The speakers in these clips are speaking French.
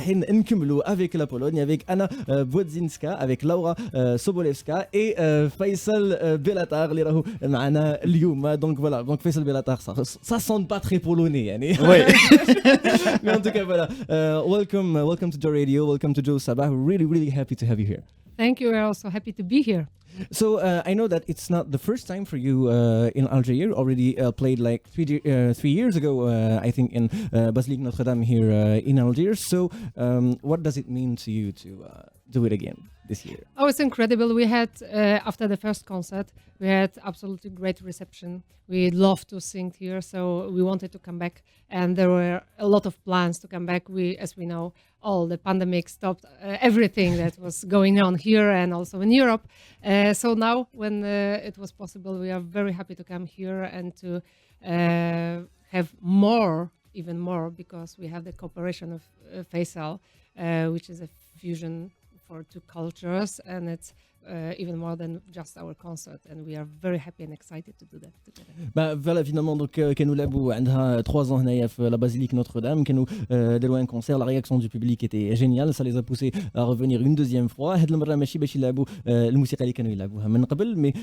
رايحين نكملوا avec la Pologne avec Anna Błodzinska avec Laura Sobolewska et Faisal Belatar اللي راهو معنا اليوم. Donc voilà, donc Faisal Belatar ça sonne pas très polonais يعني. Ouais. Mais en tout cas voilà, welcome to Joe Radio, welcome to Joe Sabah. We're really happy to have you here. Thank you. We're also happy to be here. So I know that it's not the first time for you in Algeria. Already played like 3 years ago, I think, in Basilique Notre Dame here in Algiers. So what does it mean to you to do it again this year? Oh, it's incredible. We had, after the first concert, we had absolutely great reception. We loved to sing here, so we wanted to come back. And there were a lot of plans to come back. As we know, all the pandemic stopped everything that was going on here and also in Europe. So now, when it was possible, we are very happy to come here and to have even more, because we have the cooperation of Faisal, which is a fusion for two cultures, and it's even more than just our concert, and we are very happy and excited to do that together. Bah voilà, finalement donc كانوا لعبوا عندها 3 ans هنايا في la basilique Notre-Dame, كانوا داروا un concert, la réaction du public était géniale, ça les a poussés à revenir une deuxième fois. هاد المره ماشي باش يلعبوا الموسيقى اللي كانوا يلعبوها من قبل, mais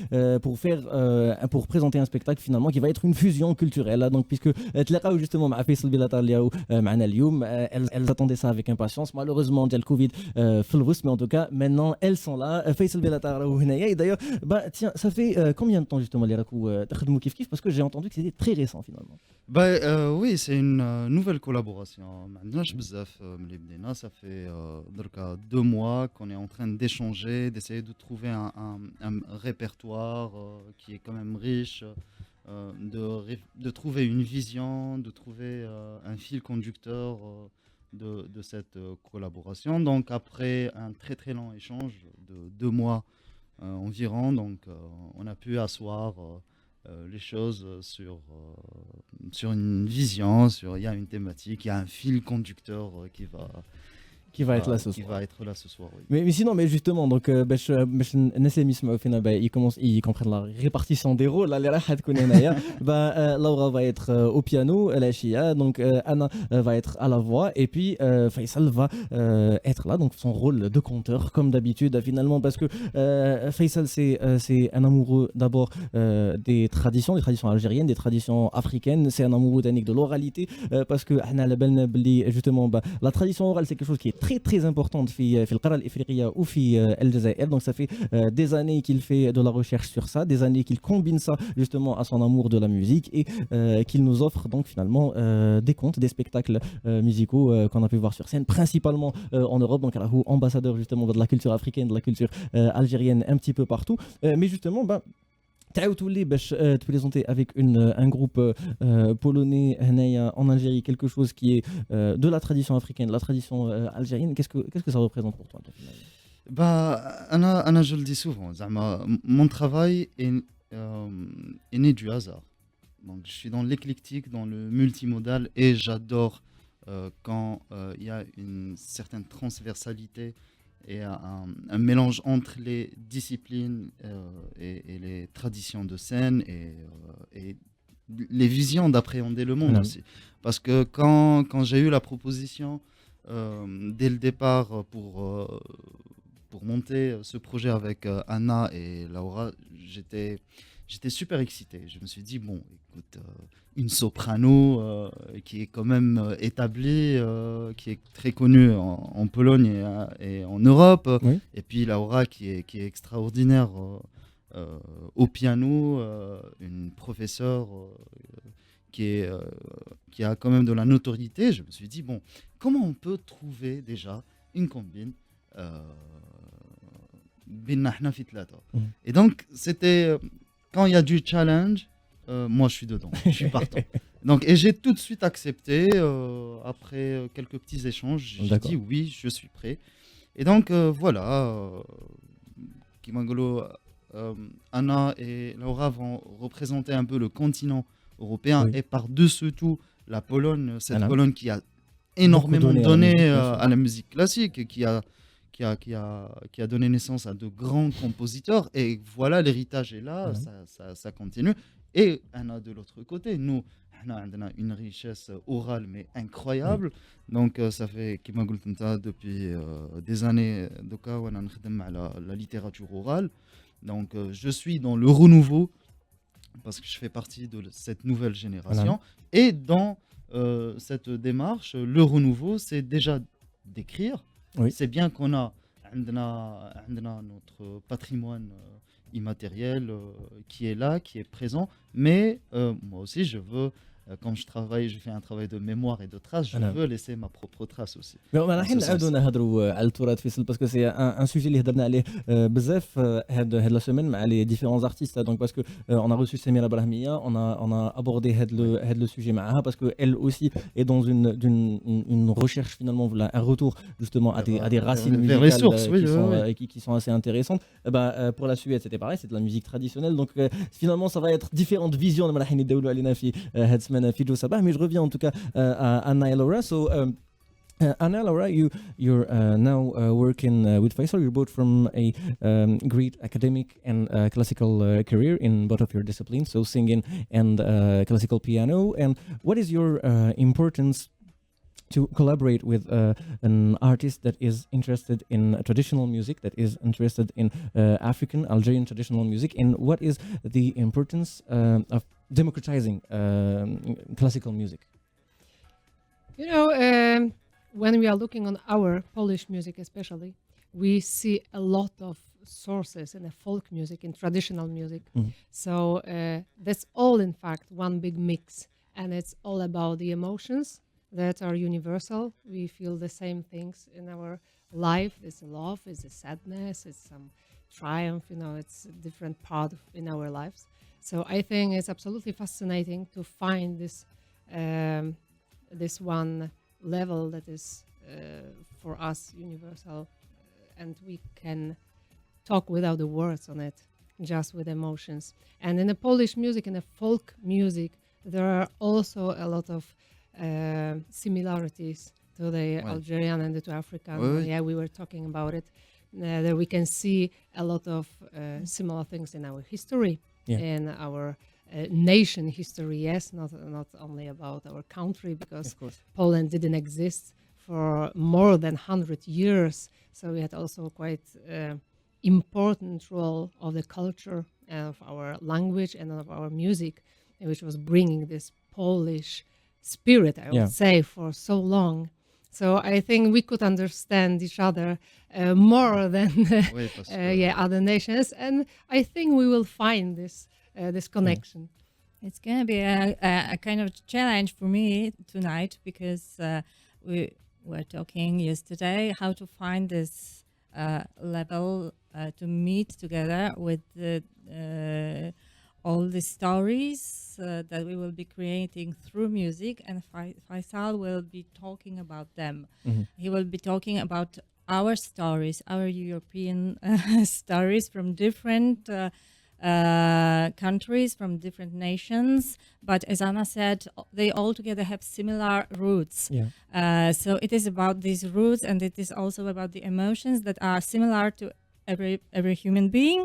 pour présenter un spectacle finalement qui va être une fusion culturelle. Donc puisque تلاقاو justement مع فيصل بلاطار اللي راهو معنا اليوم, elles attendaient ça avec impatience. Malheureusement ديال الكوفيد في الغوص, mais en tout cas maintenant elles sont là. فيصل بلاطار راهو هنايا. Et d'ailleurs tiens, ça fait combien de temps justement اللي راكو تخدموا كيف كيف, parce que j'ai entendu que c'était très récent finalement. Oui, c'est une nouvelle collaboration. Maintenant, ça fait دركا 2 mois qu'on est en train d'échanger, d'essayer de trouver un répertoire qui est quand même riche, de trouver une vision, de trouver un fil conducteur de cette collaboration. Donc après un très très long échange de 2 mois environ, donc on a pu asseoir les choses sur une vision, il y a une thématique, il y a un fil conducteur qui va être là ce soir. Oui. Mais sinon, mais justement, donc باش الناس اللي يسمعوا فينا ils comprennent la répartition des rôles. اللي راح تكون هنايا Laura va être au piano, العشية, donc Anna va être à la voix, et puis Faisal va être là, donc son rôle de conteur comme d'habitude finalement, parce que Faisal c'est un amoureux d'abord des traditions algériennes, des traditions africaines. C'est un amoureux de l'oralité, parce que justement la tradition orale c'est quelque chose qui est très très importante في القارة الإفريقية ou في الجزائر. Donc ça fait des années qu'il fait de la recherche sur ça, des années qu'il combine ça justement à son amour de la musique, et qu'il nous offre donc finalement des contes, des spectacles musicaux qu'on a pu voir sur scène, principalement en Europe. Donc alors, ambassadeur justement de la culture africaine, de la culture algérienne un petit peu partout. Mais justement تعاودتوا لي باش تبريزونتي avec un groupe polonais هنايا en Algérie, quelque chose qui est de la tradition africaine, de la tradition algérienne. Qu'est-ce que ça représente pour toi? أنا je le dis souvent, mon travail est né du hasard. Donc je suis dans l'éclectique, dans le multimodal, et j'adore quand il y a une certaine transversalité et un mélange entre les disciplines et les traditions de scène et les visions d'appréhender le monde aussi. Parce que quand j'ai eu la proposition dès le départ pour monter ce projet avec Anna et Laura, j'étais super excité. Je me suis dit, bon, écoute, une soprano qui est quand même établie, qui est très connue en Pologne et en Europe, oui. Et puis Laura qui est extraordinaire au piano, une professeure qui a quand même de la notoriété. Je me suis dit, bon, comment on peut trouver déjà une combine et donc c'était quand il y a du challenge, moi je suis dedans, je suis partant. Donc, et j'ai tout de suite accepté, après quelques petits échanges, j'ai dit oui, je suis prêt. Et donc voilà, Kimangolo, Anna et Laura vont représenter un peu le continent européen, oui. Et par-dessus tout la Pologne, cette Pologne qui a énormément donné à la musique classique, et qui a donné naissance à de grands compositeurs. Et voilà, l'héritage est là, ça continue. Et Anna de l'autre côté, nous, On a une richesse orale mais incroyable. Donc ça fait كما قلت انت depuis des années دوكا وانا نخدم على la littérature orale. Donc je suis dans le renouveau parce que je fais partie de cette nouvelle génération. Et dans cette démarche, le renouveau, c'est déjà d'écrire. Oui. C'est bien qu'on a notre patrimoine immatériel qui est là, qui est présent. Mais moi aussi, je veux, quand je travaille, je fais un travail de mémoire et de trace, je veux laisser ma propre trace aussi. Mais on راح نعاودوا نهضروا على التراث فيصل باسكو سي ان سوجي اللي هضرنا عليه بزاف هاد لا سيمين مع لي ديفيرونز ارتيست دونك باسكو on a reçu Samira Brahmiya, on a abordé هاد le sujet معها parce que elle aussi est dans une recherche finalement, voilà, un retour justement à des racines musicales qui sont assez intéressantes. Pour la Suède c'était pareil, c'est de la musique traditionnelle, donc finalement ça va être différentes visions اللي راح نداولوا علينا في هاد السمانه في جو صباح. Mais je reviens en tout cas à Anna et Laura. So Anna, Laura, you're now working with Faisal. You're both from a great academic and classical career in both of your disciplines, so singing and classical piano. And what is your importance to collaborate with an artist that is interested in traditional music, that is interested in African, Algerian traditional music, and what is the importance of democratizing classical music? You know, when we are looking on our Polish music especially, we see a lot of sources in the folk music, in traditional music. So that's all in fact one big mix, and it's all about the emotions that are universal. We feel the same things in our life. It's a love, it's a sadness, it's some triumph, you know, it's a different part in our lives. So I think it's absolutely fascinating to find this one level that is for us universal, and we can talk without the words on it, just with emotions. And in the Polish music and the folk music, there are also a lot of similarities to the Algerian and to African. Yeah, we were talking about it. There we can see a lot of similar things in our history, in our nation history. Yes, not only about our country, because Poland didn't exist for more than 100 years. So we had also quite important role of the culture, of our language and of our music, which was bringing this Polish spirit, I would say, for so long. So I think we could understand each other more than other nations, and I think we will find this connection. It's going to be a kind of challenge for me tonight, because we were talking yesterday how to find this level to meet together with all the stories that we will be creating through music, and Faisal will be talking about them. He will be talking about our stories, our European stories from different countries, from different nations, but as Anna said, they all together have similar roots. So it is about these roots, and it is also about the emotions that are similar to every human being.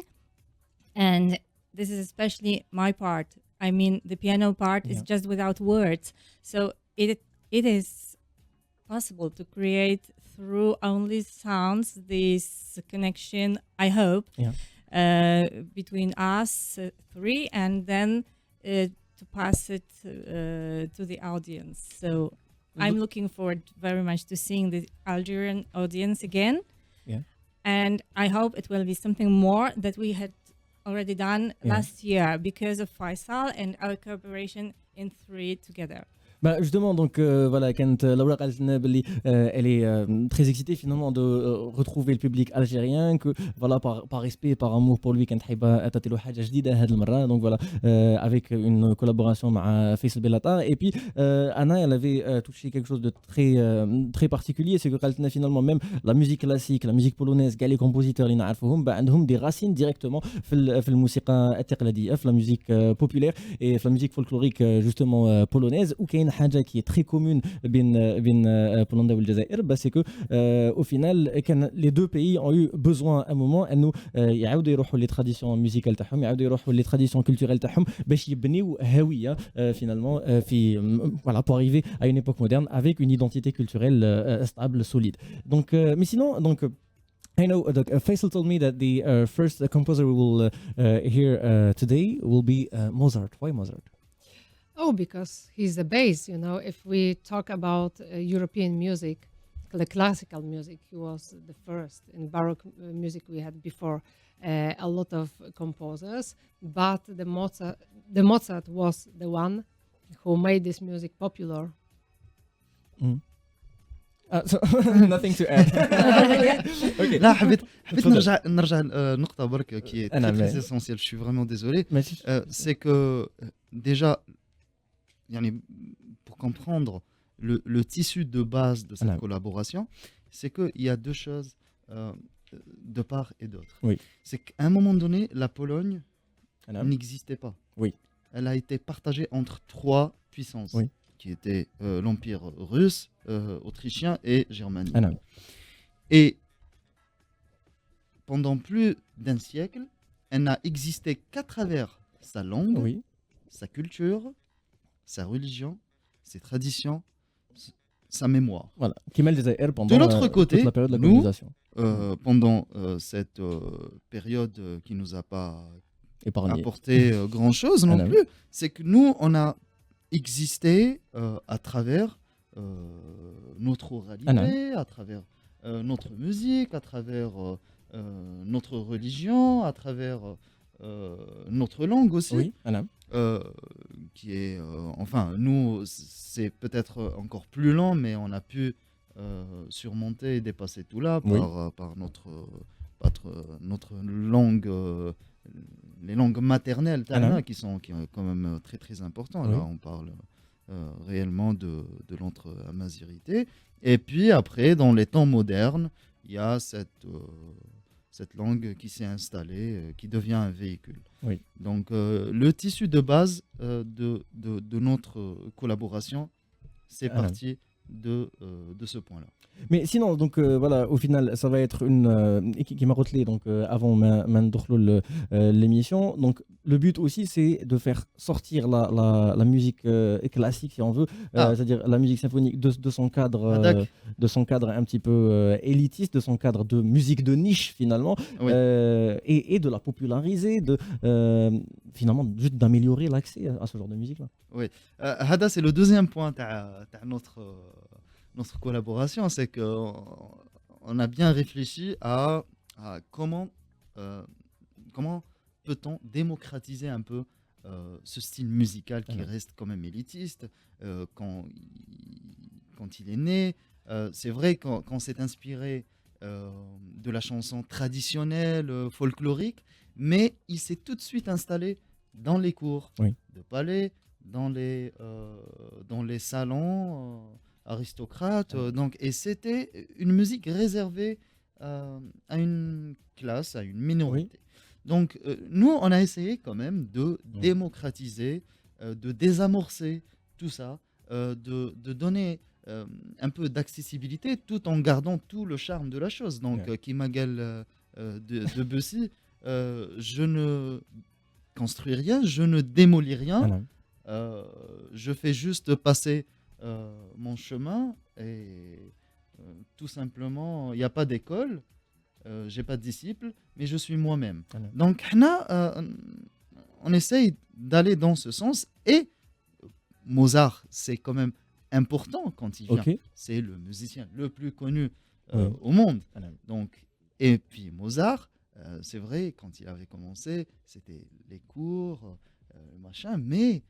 And this is especially my part. I mean, the piano part is just without words. So it is possible to create through only sounds this connection, I hope, between us three, and then to pass it to the audience. So I'm looking forward very much to seeing the Algerian audience again. And I hope it will be something more that we had already done last year because of Faisal and our cooperation in three together. Justement, donc voilà, quand Laura قالت لنا باللي elle est très excitée finalement de retrouver le public algérien, que voilà, par respect, par amour pour lui, كانت حابة تعطي له حاجة جديدة هذه المرة. Donc voilà, avec une collaboration مع Faisal Belata. Et puis Anna, elle avait touché quelque chose de très particulier, c'est que قالت لنا finalement même la musique classique, la musique polonaise, كاع les compositeurs اللي نعرفوهم عندهم des racines directement في الموسيقى التقليدية، في la musique populaire et في la musique folklorique justement polonaise, وكاين كاين حاجه qui est très commune بين بولندا والجزائر بس que au final كان les deux pays ont eu besoin à un moment انه يعاودوا يروحوا les traditions musicales تاعهم يعاودوا يروحوا les traditions culturelles تاعهم باش يبنيو هويه finalement في voilà pour arriver à une époque moderne avec une identité culturelle stable solide donc mais sinon donc I know Faisal told me that the first composer we will hear today will be Mozart. Why Mozart? Oh, because he's the base, you know. If we talk about European music, the classical music, he was the first. In Baroque music we had before a lot of composers, but the Mozart was the one who made this music popular. So nothing to add. Okay. لا حبيت تفضل. نرجع نقطة برك qui est أنا très معي. essentielle. Je suis vraiment désolé. ماشي. C'est que déjà, يعني, pour comprendre le tissu de base de cette أنا. collaboration, c'est qu'il y a deux choses de part et d'autre. Oui. C'est qu'à un moment donné, la Pologne أنا. n'existait pas. Oui. Elle a été partagée entre trois puissances, Oui. qui étaient l'Empire russe, autrichien et germanique. أنا. Et pendant plus d'un siècle, elle n'a existé qu'à travers sa langue, Oui. sa culture, sa religion, ses traditions, sa mémoire. Voilà. Qui mêle الجزائر pendant l'autre côté, toute la période de la nous, colonisation. Pendant cette période qui nous a pas Épargné. apporté grand-chose non Ah, plus, c'est que nous, on a existé à travers notre oralité, à travers notre musique, à travers notre religion, à travers notre langue aussi. Oui. أنا. Qui est, enfin, nous, c'est peut-être encore plus lent, mais on a pu surmonter et dépasser tout là Oui. par notre langue, les langues maternelles, qui sont quand même très très importantes. Oui. Là, on parle réellement de l'entre-amazirité. Et puis après, dans les temps modernes, il y a cette langue qui s'est installée, qui devient un véhicule. Oui. Donc le tissu de base de notre collaboration, c'est parti de ce point-là. Mais sinon, donc voilà, au final, ça va être une qui m'a retelé donc avant l'émission. Donc le but aussi, c'est de faire sortir la musique classique, si on veut, c'est-à-dire la musique symphonique de son cadre un petit peu élitiste, de son cadre de musique de niche finalement, Oui. et de la populariser, de finalement juste d'améliorer l'accès à ce genre de musique-là. Hada, c'est le deuxième point de notre collaboration, c'est qu'on a bien réfléchi à comment peut-on démocratiser un peu ce style musical qui reste quand même élitiste quand il est né. C'est vrai qu'on s'est inspiré de la chanson traditionnelle, folklorique, mais il s'est tout de suite installé dans les cours de palais, dans les salons aristocrates. Donc, et c'était une musique réservée à une classe, à une minorité. Donc, nous, on a essayé quand même de démocratiser, de désamorcer tout ça, de donner un peu d'accessibilité tout en gardant tout le charme de la chose. Donc, Kimagal de Bussy, je ne construis rien, je ne démolis rien, je fais juste passer mon chemin et tout simplement, il n'y a pas d'école, j'ai pas de disciples, mais je suis moi-même. Donc, on essaye d'aller dans ce sens et Mozart, c'est quand même important quand il vient. C'est le musicien le plus connu au monde. Donc, et puis Mozart, c'est vrai, quand il avait commencé, c'était les cours, machin, mais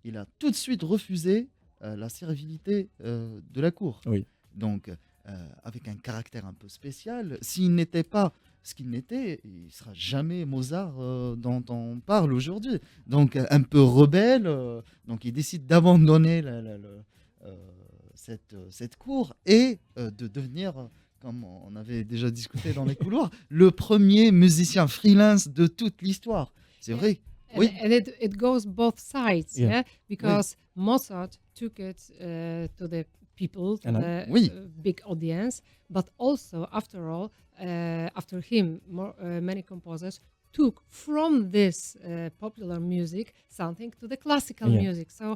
il a tout de suite refusé la servilité de la cour. Donc, avec un caractère un peu spécial, s'il n'était pas ce qu'il n'était, il ne sera jamais Mozart dont on parle aujourd'hui. Donc, un peu rebelle, donc il décide d'abandonner cette cour et de devenir, comme on avait déjà discuté dans les couloirs, le premier musicien freelance de toute l'histoire. C'est vrai. And it goes both sides, because Mozart took it to the people, to And the Oui. big audience. But also, after all, after him, many composers took from this popular music something to the classical Yeah. music. So,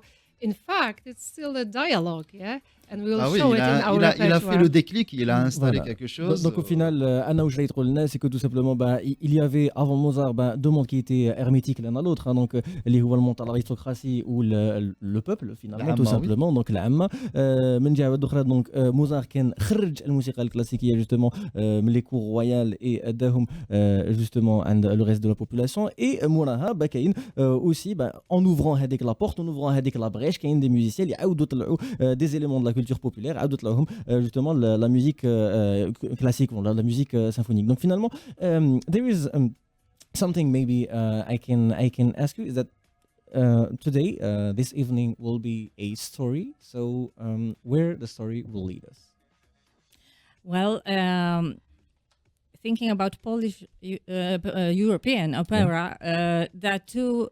in fact, it's still a dialogue, yeah? And we will Ah oui, show it in our il a fait repertoire. le déclic, il a installé Voilà. quelque chose. Donc au final, Anna ou Jlaït Rolna, c'est que tout simplement, il y avait avant Mozart deux mondes qui étaient hermétiques l'un à l'autre. Donc les هو المونت à l'aristocratie ou le peuple finalement, tout العامة، oui. simplement. Donc العامة. من جهة أخرى donc Mozart كان خرج الموسيقى الكلاسيكية justement من les cours royales et اداهم justement عند le reste de la population. Et موراها كاين aussi en ouvrant هذيك la porte, en ouvrant هذيك la brèche, كاين des musiciens اللي عاودوا طلعوا des éléments de la culture populaire, عاودوا طلعوهم justement la musique classique, la musique symphonique. Donc finalement, there is something maybe I can ask you is that today, this evening will be a story. So where the story will lead us? Well, thinking about Polish European opera, there are two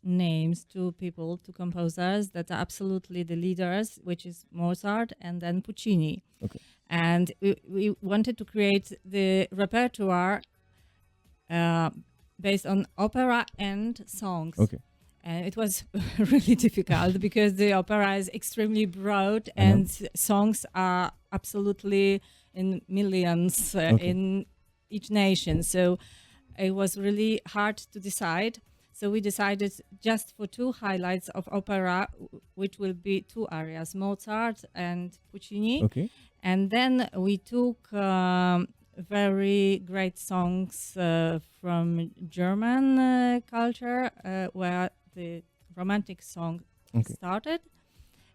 names, two people, two composers that are absolutely the leaders, which is Mozart and then Puccini. Okay. And we wanted to create the repertoire based on opera and songs. Okay. And it was really difficult because the opera is extremely broad and songs are absolutely in millions in each nation. So it was really hard to decide. So we decided just for two highlights of opera, which will be two areas, Mozart and Puccini. Okay. And then we took very great songs from German culture, where the romantic song started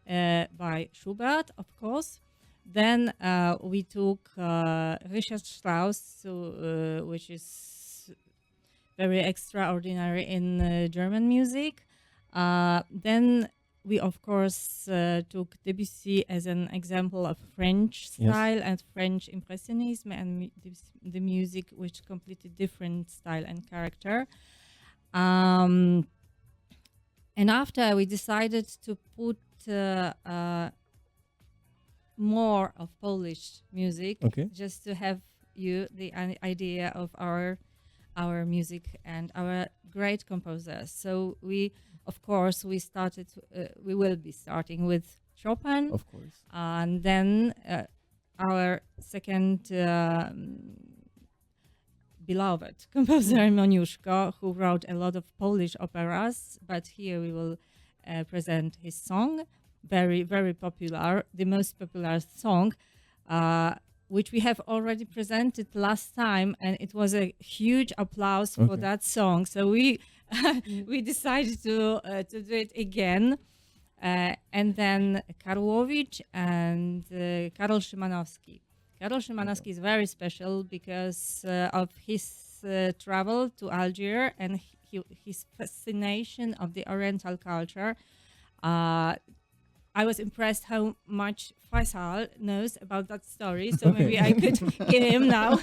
by Schubert, of course. Then we took Richard Strauss, which is very extraordinary in German music. Then we, of course, took Debussy as an example of French style and French Impressionism, and the music which completely different style and character. And after we decided to put more of Polish music, just to have you the idea of our music and our great composers. So we, of course, we will be starting with Chopin, Of course. and then our second beloved composer Moniuszko, who wrote a lot of Polish operas, but here we will present his song, very, very popular, the most popular song, which we have already presented last time, and it was a huge applause for that song. So we we decided to do it again, and then Karłowicz and Karol Szymanowski. Karol Szymanowski is very special because of his travel to Algiers and his fascination of the Oriental culture. I was impressed how much Faisal knows about that story, so maybe I could give him now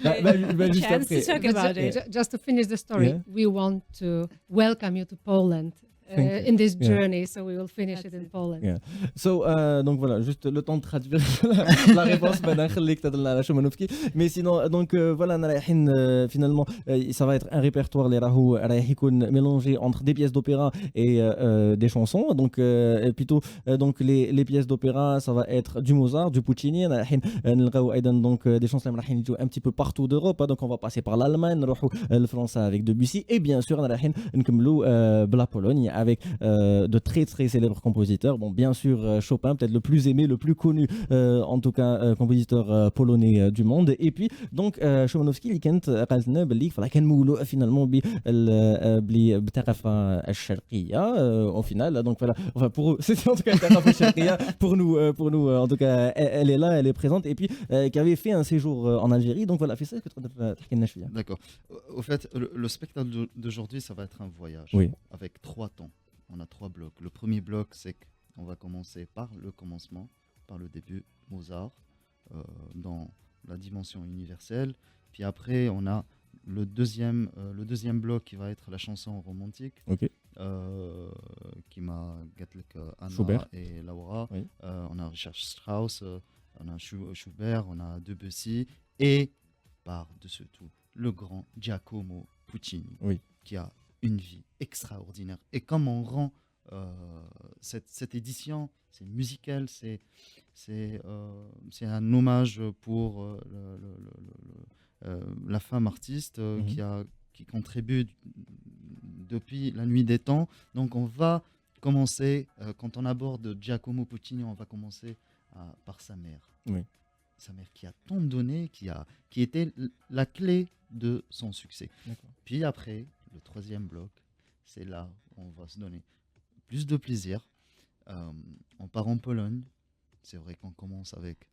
a chance to talk about it. Just to finish the story, we want to welcome you to Poland in this journey, so we will finish it in Poland. Yeah. So, donc voilà, juste le temps de traduire la réponse بعدين نخليك تدل على شومانوفسكي. Mais sinon, donc voilà, أنا رايحين finalement, ça va être un répertoire اللي رايح يكون mélangé entre des pièces d'opéra et des chansons. Donc plutôt donc les pièces d'opéra, ça va être du Mozart, du Puccini. أنا رايحين نلقاو أيضا donc des chansons اللي رايحين يجوا un petit peu partout d'Europe. Donc on va passer par l'Allemagne, نروحوا لفرنسا avec Debussy, et bien sûr أنا رايحين نكملوا بلا Pologne avec de très très célèbres compositeurs. Bon, bien sûr Chopin, peut-être le plus aimé, le plus connu, en tout cas compositeur polonais du monde. Et puis donc شومانوفسكي اللي كانت قالت لنا باللي كان مولوع finalement بالثقافة الشرقية au final. Donc voilà, enfin pour eux c'était en tout cas une thaqafa الشرقية, pour nous en tout cas elle est là, elle est présente, et puis qui avait fait un séjour en Algérie. Donc voilà, في ça que تقدر تحكي لنا شوية. D'accord. Au fait, le spectacle d'aujourd'hui, ça va être un voyage avec 3 temps. On a 3 blocs. Le premier bloc, c'est qu'on va commencer par le commencement, par le début, Mozart, dans la dimension universelle. Puis après, on a le deuxième bloc qui va être la chanson romantique, qui m'a Anna Schubert. et Laura. Oui. On a Richard Strauss, on a Schubert, on a Debussy et par-dessus tout, le grand Giacomo Puccini, Oui. qui a une vie extraordinaire. Et comme on rend cette édition, c'est musical, c'est un hommage pour la femme artiste qui contribue depuis la nuit des temps. Donc on va commencer, quand on aborde Giacomo Puccini, on va commencer par sa mère. Oui. Sa mère qui a tant donné, qui était la clé de son succès. D'accord. Puis après, le troisième bloc, c'est là où on va se donner plus de plaisir. On part en Pologne. C'est vrai qu'on commence avec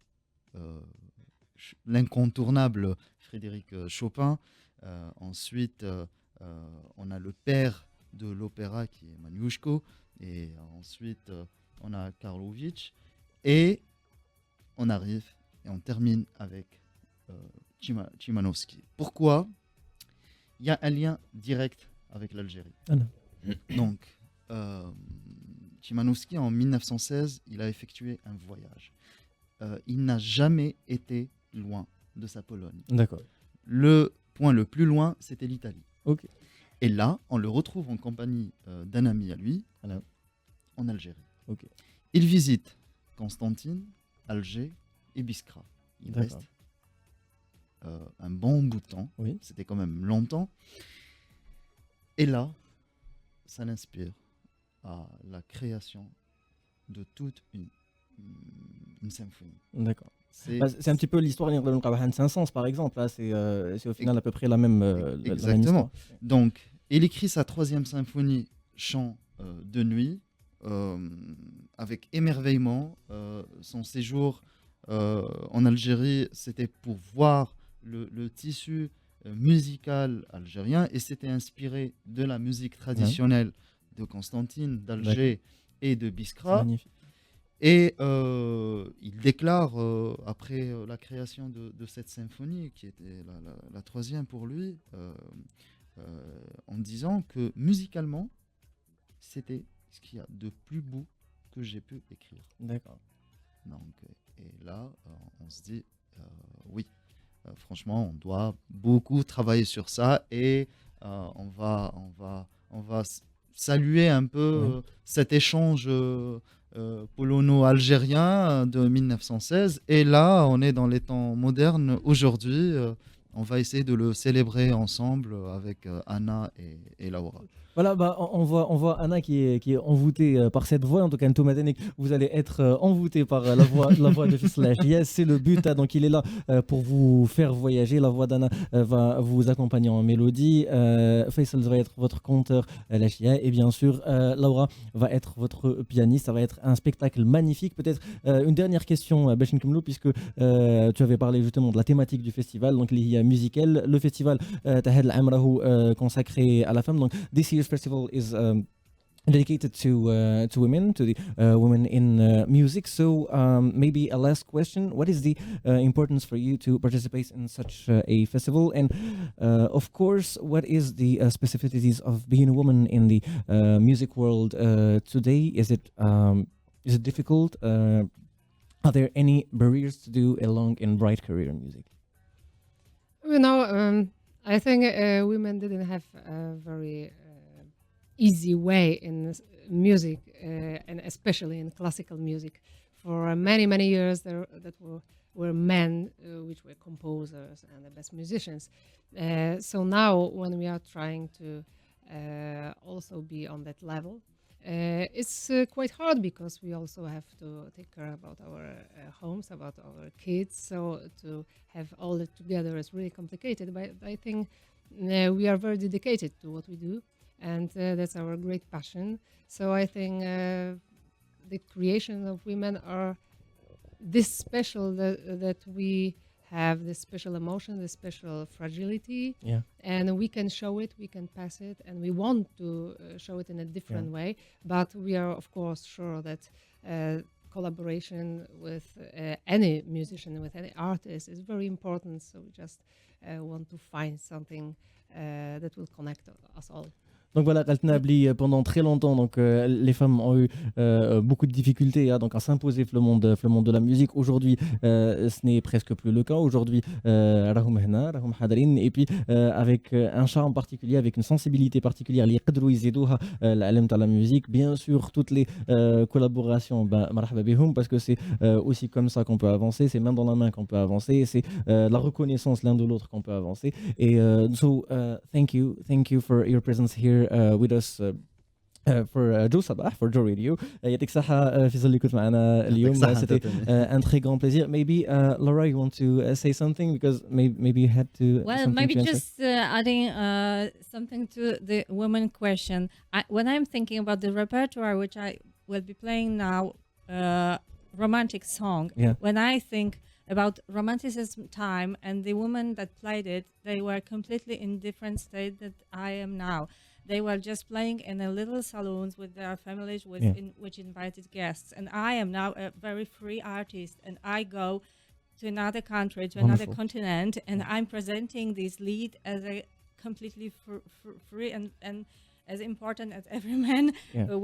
l'incontournable Frédéric Chopin. Ensuite, on a le père de l'opéra qui est Maniuszko. Et ensuite, on a Karlovitch. Et on arrive et on termine avec Chimanowski. Pourquoi? Il y a un lien direct avec l'Algérie. Ah non. Donc, Chimanowski, en 1916, il a effectué un voyage. Il n'a jamais été loin de sa Pologne. D'accord. Le point le plus loin, c'était l'Italie. Ok. Et là, on le retrouve en compagnie d'un ami à lui, Voilà. en Algérie. Ok. Il visite Constantine, Alger et Biskra. Il D'accord. reste un bon bout de temps. Oui. C'était quand même longtemps. Et là, ça l'inspire à la création de toute une symphonie. D'accord. C'est C'est un petit peu l'histoire de 500 par exemple. Là, c'est au final à peu près la même. La même exactement. histoire. Donc, il écrit sa troisième symphonie, Chant de nuit, avec émerveillement. Son séjour en Algérie, c'était pour voir le tissu musical algérien et c'était inspiré de la musique traditionnelle de Constantine, d'Alger et de C'est Biskra. magnifique. Et il déclare, après la création de cette symphonie, qui était la troisième pour lui, en disant que musicalement, c'était ce qu'il y a de plus beau que j'ai pu écrire. D'accord. Donc, et là, on se dit, oui, franchement, on doit beaucoup travailler sur ça et on va saluer un peu cet échange polono-algérien de 1916. Et là, on est dans les temps modernes aujourd'hui. On va essayer de le célébrer ensemble avec Anna et Laura. Voilà, bah, on voit Anna qui est envoûtée par cette voix. En tout cas, Ntomatenek, vous allez être envoûté par la voix de Fislash. Yes, c'est le but. Donc, il est là pour vous faire voyager. La voix d'Anna va vous accompagner en mélodie. Faisal va être votre conteur, Lachia. Et bien sûr, Laura va être votre pianiste. Ça va être un spectacle magnifique. Peut-être une dernière question, Bachin Kemlou, puisque tu avais parlé justement de la thématique du festival, donc il y a musical. Le festival Tahed Al-Amrahu consacré à la femme. Donc, this year's festival is dedicated to women, to the women in music. So maybe a last question: what is the importance for you to participate in such a festival? And of course, what is the specificities of being a woman in the music world today? Is it difficult? Are there any barriers to do a long and bright career in music? You know, I think women didn't have a very easy way in music, and especially in classical music. For many years, there were men which were composers and the best musicians. So now, when we are trying to also be on that level, it's quite hard because we also have to take care about our homes, about our kids. So to have all it together is really complicated. But I think we are very dedicated to what we do, and that's our great passion. So I think the creation of women are this special that we have this special emotion, this special fragility, and we can show it, we can pass it, and we want to show it in a different way. But we are, of course, sure that collaboration with any musician, with any artist is very important. So we just want to find something that will connect us all. Donc voilà, قالتنا بلي pendant très longtemps donc les femmes ont eu beaucoup de difficultés donc à s'imposer dans le monde de la musique. Aujourd'hui, ce n'est presque plus le cas. Aujourd'hui, راهم هنا راهم حاضرين et puis avec un charme particulier, avec une sensibilité particulière اللي يقدروا يزيدوها العلم تاع la musique. Bien sûr, toutes les collaborations مرحبا بهم parce que c'est aussi comme ça qu'on peut avancer, c'est main dans la main qu'on peut avancer, c'est la reconnaissance l'un de l'autre qu'on peut avancer. Et so thank you for your presence here with us for جو صباح for جو Radio. يعطيك الصحة فيصل اللي كنت معنا اليوم. C'était un très grand plaisir. Maybe Laura, you want to say something because maybe you had to. Well, maybe just adding something to the women question. When I'm thinking about the repertoire which I will be playing now, romantic song. Yeah. When I think about romanticism time and the women that played it, they were completely in different state that I am now. They were just playing in a little saloons with their families, which invited guests. And I am now a very free artist, and I go to another country, to another continent, and I'm presenting this lead as a completely free and as important as every man,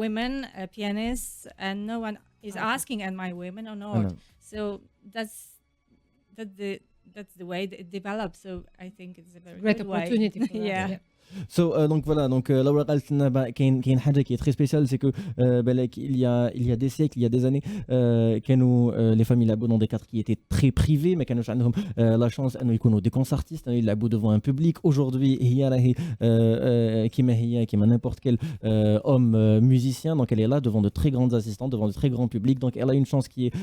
women, pianists, and no one is asking, am I women or not? So that's the way it develops. So I think it's a very great good opportunity way. for that. Yeah. Donc voilà, donc Laura قالت لنا كاين حاجه qui est très spéciale, c'est que il y a des siècles, il y a des années كانوا les familles يلعبوا dans des cadres qui étaient très privés, ما كانوش عندهم la chance انه يكونوا des concertistes يلعبوا devant un public. Aujourd'hui هي راهي كيما n'importe quel homme musicien, donc elle est là devant de très grandes assistantes, devant de très grands publics, donc elle a une chance qui est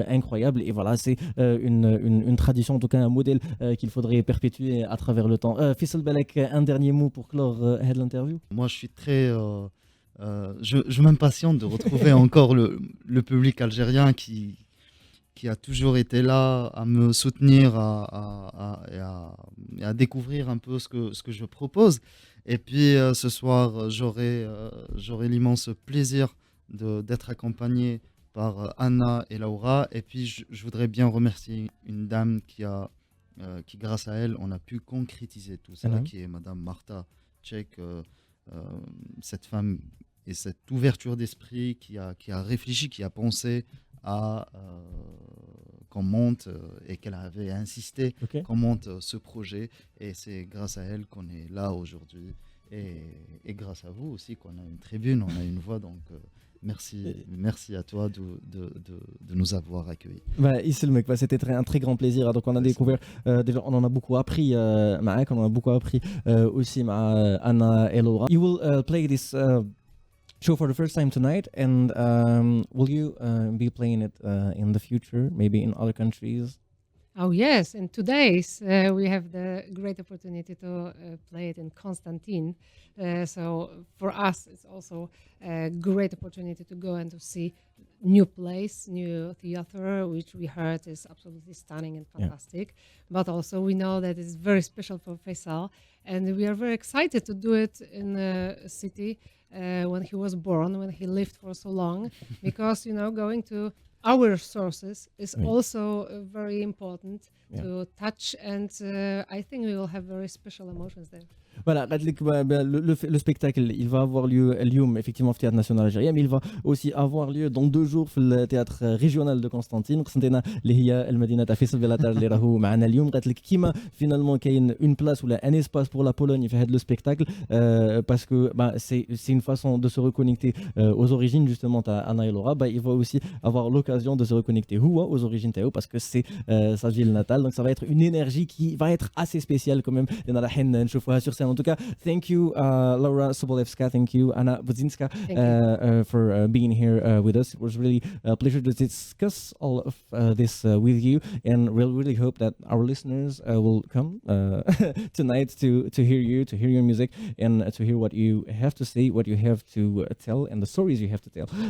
incroyable. Et voilà, c'est une tradition, en tout cas un modèle qu'il faudrait perpétuer à travers le temps. Faisal Balek, un dernier mot pour clore l'interview. Moi, je suis très... je m'impatiente de retrouver encore le public algérien qui a toujours été là à me soutenir et à découvrir un peu ce que je propose. Et puis ce soir, j'aurai l'immense plaisir d'être accompagné par Anna et Laura. Et puis je voudrais bien remercier une dame qui grâce à elle, on a pu concrétiser tout ça, qui est Madame Marta Tchek, cette femme et cette ouverture d'esprit qui a réfléchi, qui a pensé à qu'on monte et qu'elle avait insisté qu'on monte ce projet. Et c'est grâce à elle qu'on est là aujourd'hui. Et grâce à vous aussi qu'on a une tribune, on a une voix, donc... Merci à toi de nous avoir accueillis. C'était un très grand plaisir. Donc on a découvert, déjà on en a beaucoup appris, on en a beaucoup appris aussi avec Anna et Laura. You will play this show for the first time tonight, and will you be playing it in the future, maybe in other countries? Oh yes, and today's we have the great opportunity to play it in Constantine. So for us, it's also a great opportunity to go and to see new place, new theater, which we heard is absolutely stunning and fantastic. But also we know that it's very special for Faisal, and we are very excited to do it in a city when he was born, when he lived for so long, because going to our sources is also very important to touch, and I think we will have very special emotions there. Voilà, le spectacle, il va avoir lieu effectivement au Théâtre National Algérien, mais il va aussi avoir lieu dans 2 jours في التhéâtre régional de Constantine. قسنتينا اللي هي المدينة تاع فيصل بلاطر اللي راهو معنا اليوم. قالت لك كيما فينالمون كاين une place ou un espace pour la Pologne في هذا le spectacle, parce que c'est une façon de se reconnecter aux origines justement تاع Anna et Laura. Il va aussi avoir l'occasion de se reconnecter aux origines تاعو, parce que c'est sa ville natale. Donc ça va être une énergie qui va être assez spéciale quand même. اللي رايحين نشوفوها sur scène. En tout cas, thank you, Laura Sobolewska. Thank you, Anna Budzinska, for being here with us. It was really a pleasure to discuss all of this with you, and we'll really hope that our listeners will come tonight to hear you, to hear your music, and to hear what you have to say, what you have to tell, and the stories you have to tell.